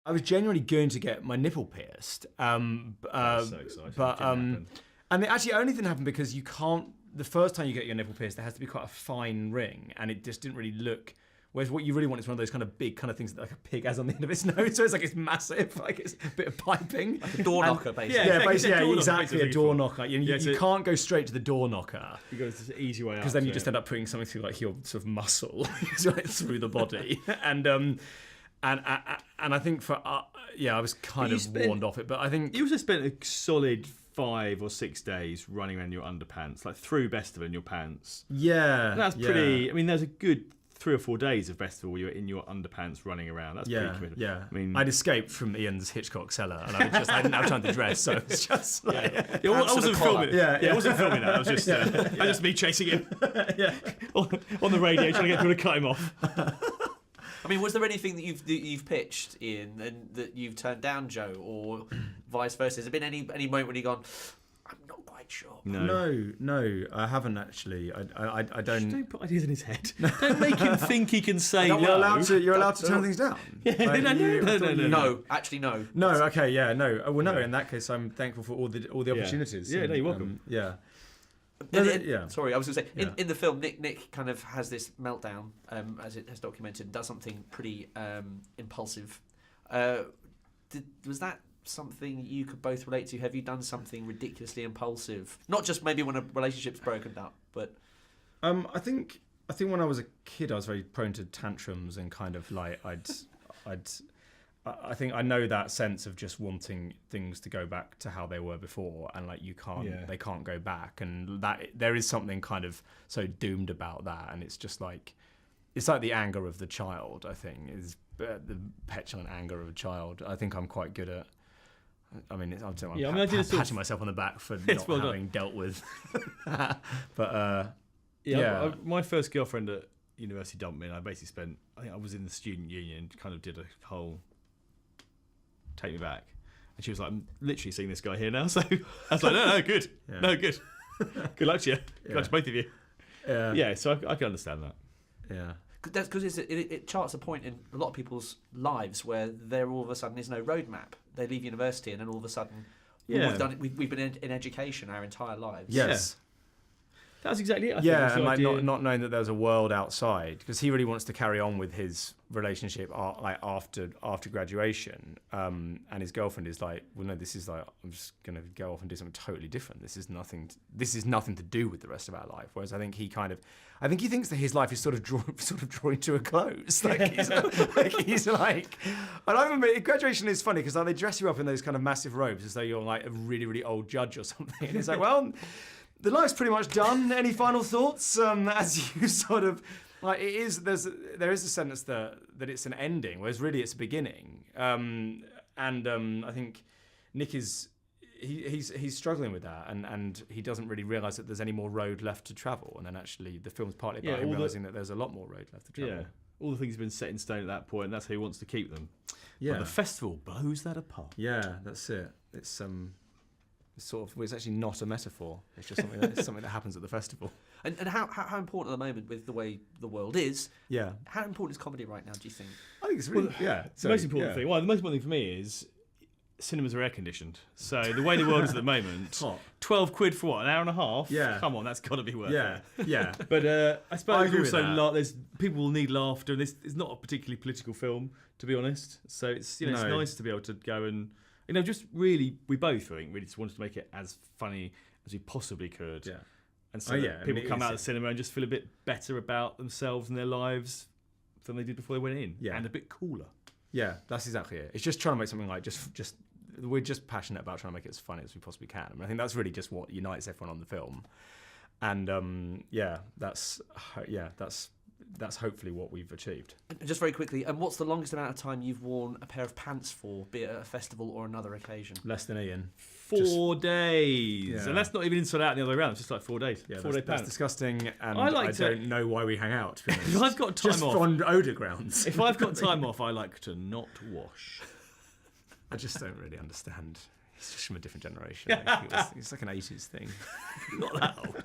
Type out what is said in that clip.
I was genuinely going to get my nipple pierced. That's so exciting. But and actually, only thing happened because you can't. The first time you get your nipple pierced, there has to be quite a fine ring, and it just didn't really look. Whereas what you really want is one of those kind of big kind of things that like a pig has on the end of its nose. So it's like it's massive, like it's a bit of piping. Like a door knocker, basically. Exactly, a door knocker. You can't go straight to the door knocker. You go this easy way out. Because then you just end up putting something through like your sort of muscle through the body. And I think for I was kind of warned off it, but I think you also spent a solid 5 or 6 days running around your underpants, like through Bestival in your pants. Yeah, and that's pretty. I mean, there's a good 3 or 4 days of Bestival where you're in your underpants running around. That's pretty committed. Yeah, I mean, I'd escaped from Ian's Hitchcock cellar, and I didn't have time to dress, so it's just like, I wasn't filming it. I wasn't filming that. I was just just me chasing him on the radio trying to get people to cut him off. I mean, was there anything that you've pitched, Ian, and that you've turned down, Joe, or vice versa? Has there been any moment when you've gone, I'm not quite sure? No, I haven't actually. I don't. Just don't put ideas in his head. Don't make him think he can say no. You're allowed to turn things down. No, actually, no. No, okay, yeah, no. Well, no. In that case, I'm thankful for all the opportunities. Yeah, no, you're welcome. Sorry, I was going to say, in the film, Nick kind of has this meltdown, as it has documented, and does something pretty impulsive. Was that something you could both relate to? Have you done something ridiculously impulsive? Not just maybe when a relationship's broken up, but... I think when I was a kid, I was very prone to tantrums and kind of like I think I know that sense of just wanting things to go back to how they were before, and like they can't go back, and that there is something kind of so doomed about that, and it's just like it's like the anger of the child. I think is the petulant anger of a child. I think I'm quite good at. I mean, I'm patting myself on the back for not having dealt with. But my first girlfriend at university dumped me, and I basically I think I was in the student union, kind of did a whole take me back, and she was like, I'm literally seeing this guy here now, so I was like, no, good. Good luck to you. Good luck to both of you. So I can understand that. Yeah, because it charts a point in a lot of people's lives where there all of a sudden is no roadmap. They leave university, and then all of a sudden we've been in education our entire lives. Yes. That's exactly it. And like not knowing that there's a world outside, because he really wants to carry on with his relationship like after graduation, and his girlfriend is like, well, no, this is like, I'm just gonna go off and do something totally different. This is nothing to do with the rest of our life. Whereas I think he thinks that his life is sort of drawing to a close. Like he's like, and I remember graduation is funny because like, they dress you up in those kind of massive robes as though you're like a really really old judge or something. And it's like, well, the life's pretty much done. Any final thoughts? As you sort of like, there is a sense that it's an ending, whereas really it's a beginning. I think Nick he's struggling with that, and he doesn't really realise that there's any more road left to travel. And then actually, the film's partly about him realising that there's a lot more road left to travel. Yeah, all the things have been set in stone at that point, and that's how he wants to keep them. Yeah, but the festival blows that apart. Yeah, that's it. It's it's actually not a metaphor. It's just something that happens at the festival. And how important at the moment with the way the world is? Yeah. How important is comedy right now, do you think? I think it's really the most important thing. Well, the most important thing for me is cinemas are air conditioned. So the way the world is at the moment, £12 for what, an hour and a half? Yeah. Come on, that's got to be worth it. Yeah. But I suppose also there's people will need laughter, and this is not a particularly political film, to be honest. So it's it's nice to be able to go and. Just really, we both, I think, really just wanted to make it as funny as we possibly could. Yeah. And so people come out of the cinema and just feel a bit better about themselves and their lives than they did before they went in. Yeah. And a bit cooler. Yeah, that's exactly it. It's just trying to make something like we're just passionate about trying to make it as funny as we possibly can. I mean, I think that's really just what unites everyone on the film. And that's hopefully what we've achieved. Just very quickly, and what's the longest amount of time you've worn a pair of pants for, be it at a festival or another occasion? Less than Ian. 4 days. Yeah. And that's not even inside out and the other way around, it's just like 4 days. Yeah, 4 day pants. That's disgusting, and I don't know why we hang out, to be honest. If I've got time just off. Just on odour grounds. If I've got time off, I like to not wash. I just don't really understand. He's just from a different generation. It's like an 80s thing. Not that old.